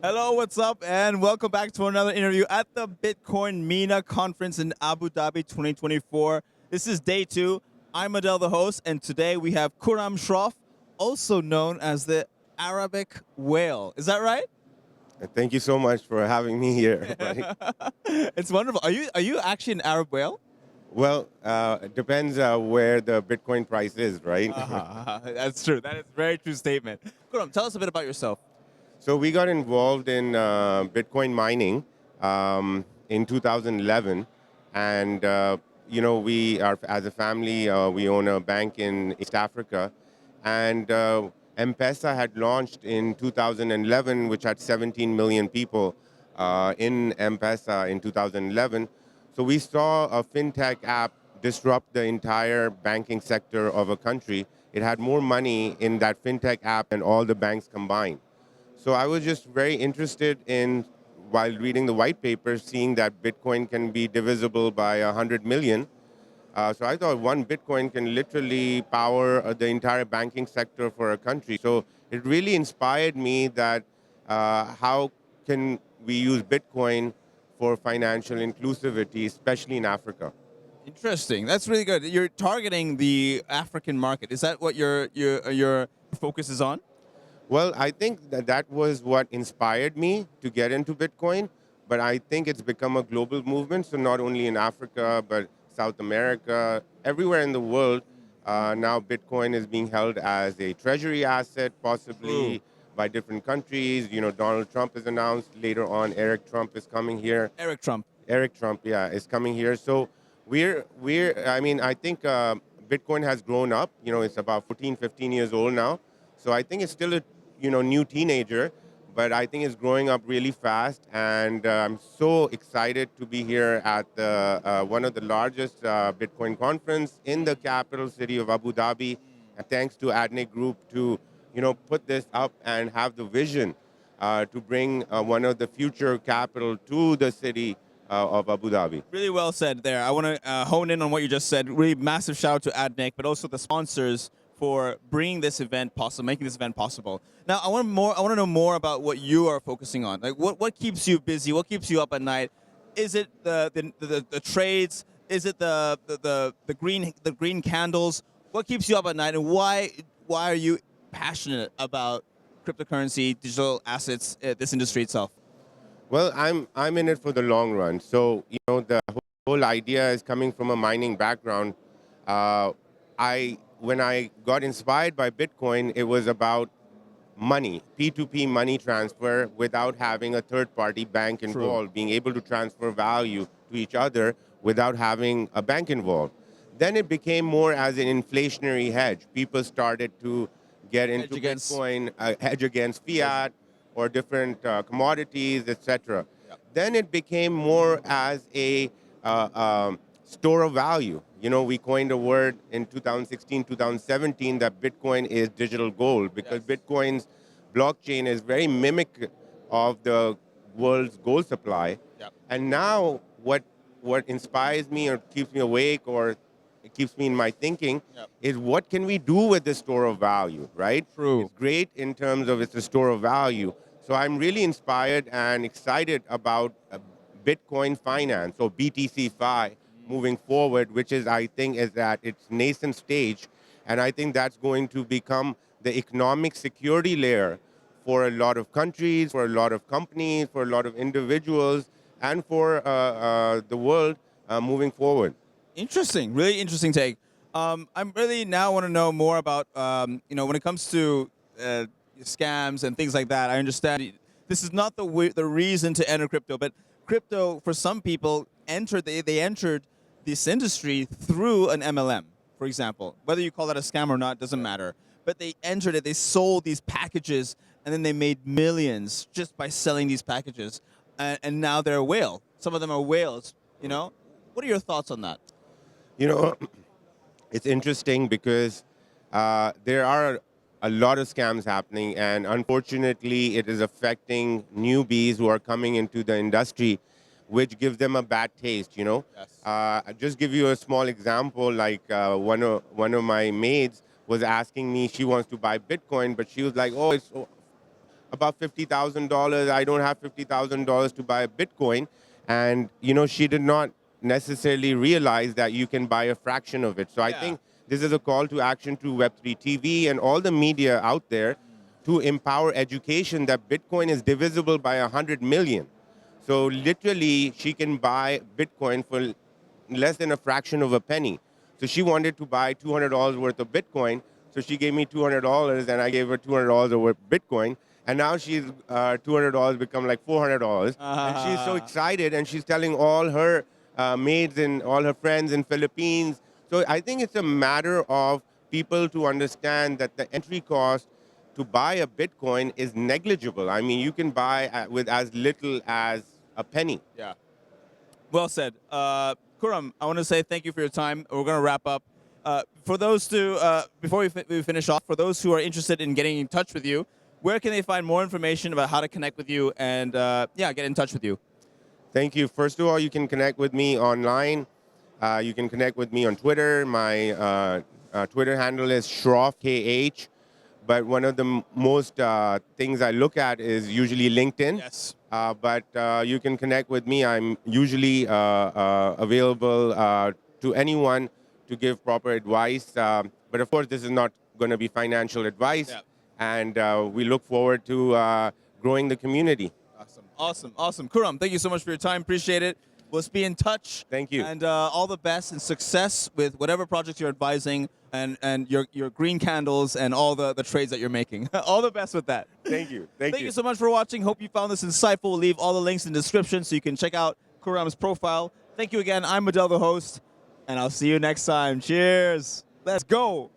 Hello, what's up? And welcome back to another interview at the Bitcoin MENA conference in Abu Dhabi 2024. This is day two. I'm Adel, the host, and today we have Khurram Shroff, also known as the Arabic whale. Is that right? Thank you so much for having me here. Right? It's wonderful. Are you actually an Arab whale? Well, it depends where the Bitcoin price is, right? That's true. That is a very true statement. Khurram, tell us a bit about yourself. So we got involved in Bitcoin mining in 2011, and we are as a family we own a bank in East Africa, and M-Pesa had launched in 2011, which had 17 million people in M-Pesa in 2011. So we saw a fintech app disrupt the entire banking sector of a country. It had more money in that fintech app than all the banks combined. So I was just very interested in, while reading the white paper, seeing that Bitcoin can be divisible by 100 million. So I thought one Bitcoin can literally power the entire banking sector for a country. So it really inspired me that how can we use Bitcoin for financial inclusivity, especially in Africa. Interesting. That's really good. You're targeting the African market. Is that what your focus is on? Well, I think that that was what inspired me to get into Bitcoin, but I think it's become a global movement. So not only in Africa, but South America, everywhere in the world, now Bitcoin is being held as a treasury asset, True. possibly by different countries. You know, Donald Trump has announced later on Eric Trump is coming here. Eric Trump. Eric Trump, yeah, is coming here. So I mean, I think Bitcoin has grown up. You know, it's about 14, 15 years old now. So I think it's still a, new teenager, but I think it's growing up really fast. And I'm so excited to be here at the, one of the largest Bitcoin conference in the capital city of Abu Dhabi. And thanks to Adnic Group to, put this up and have the vision to bring one of the future capital to the city of Abu Dhabi. Really well said there. I want to hone in on what you just said. Really massive shout out to Adnic, but also the sponsors for bringing this event possible, making this event possible. Now, I want to know more about what you are focusing on. Like, what keeps you busy? What keeps you up at night? Is it the trades? Is it the green candles? What keeps you up at night, and why are you passionate about cryptocurrency, digital assets, this industry itself? Well, I'm in it for the long run. So the whole idea is coming from a mining background. I when I got inspired by Bitcoin, it was about money, P2P money transfer without having a third-party bank involved, being able to transfer value to each other without having a bank involved. Then it became more as an inflationary hedge. People started to get into Bitcoin, hedge against fiat or different commodities, etc. Yep. Then it became more as a store of value. You know, we coined a word in 2016, 2017 that Bitcoin is digital gold because Bitcoin's blockchain is very mimic of the world's gold supply. Yep. And now what inspires me or keeps me awake or it keeps me in my thinking is what can we do with this store of value, right? True. It's great in terms of it's a store of value. So I'm really inspired and excited about Bitcoin finance or BTC-Fi moving forward, which is, I think, is at its nascent stage. And I think that's going to become the economic security layer for a lot of countries, for a lot of companies, for a lot of individuals, and for the world moving forward. Interesting, really interesting take. I'm really now want to know more about when it comes to scams and things like that. I understand this is not the reason to enter crypto, but crypto for some people they entered this industry through an MLM, for example. Whether you call that a scam or not doesn't matter. But they entered it, they sold these packages, and then they made millions just by selling these packages. And now they're a whale. Some of them are whales, you know? What are your thoughts on that? You know, it's interesting because there are a lot of scams happening, and unfortunately, it is affecting newbies who are coming into the industry, which gives them a bad taste. You know, Yes. I'll just give you a small example. Like one of my maids was asking me, she wants to buy Bitcoin, but she was like, "Oh, it's above $50,000. I don't have $50,000 to buy a Bitcoin. And, she did not necessarily realize that you can buy a fraction of it. So I think this is a call to action to Web3 TV and all the media out there to empower education that Bitcoin is divisible by 100 million. So literally, she can buy Bitcoin for less than a fraction of a penny. So she wanted to buy $200 worth of Bitcoin. So she gave me $200 and I gave her $200 worth of Bitcoin. And now she's $200 become like $400. And she's so excited and she's telling all her maids and all her friends in Philippines. So I think it's a matter of people to understand that the entry cost to buy a Bitcoin is negligible. I mean, you can buy with as little as a penny. Yeah. Well said. Khurram, I want to say thank you for your time. We're going to wrap up. For those before we finish off, for those who are interested in getting in touch with you, where can they find more information about how to connect with you and, get in touch with you? Thank you. First of all, you can connect with me online. You can connect with me on Twitter. My Twitter handle is Shroff, KH. But one of the most things I look at is usually LinkedIn. Yes. But you can connect with me. I'm usually available to anyone to give proper advice. But of course, this is not going to be financial advice. Yeah. And we look forward to growing the community. Awesome. Khurram, thank you so much for your time. Appreciate it. Let's be in touch. Thank you. And all the best and success with whatever projects you're advising and your green candles and all the trades that you're making. All the best with that. Thank you. Thank you so much for watching. Hope you found this insightful. We'll leave all the links in the description so you can check out Khurram's profile. Thank you again. I'm Adel, the host, and I'll see you next time. Cheers. Let's go.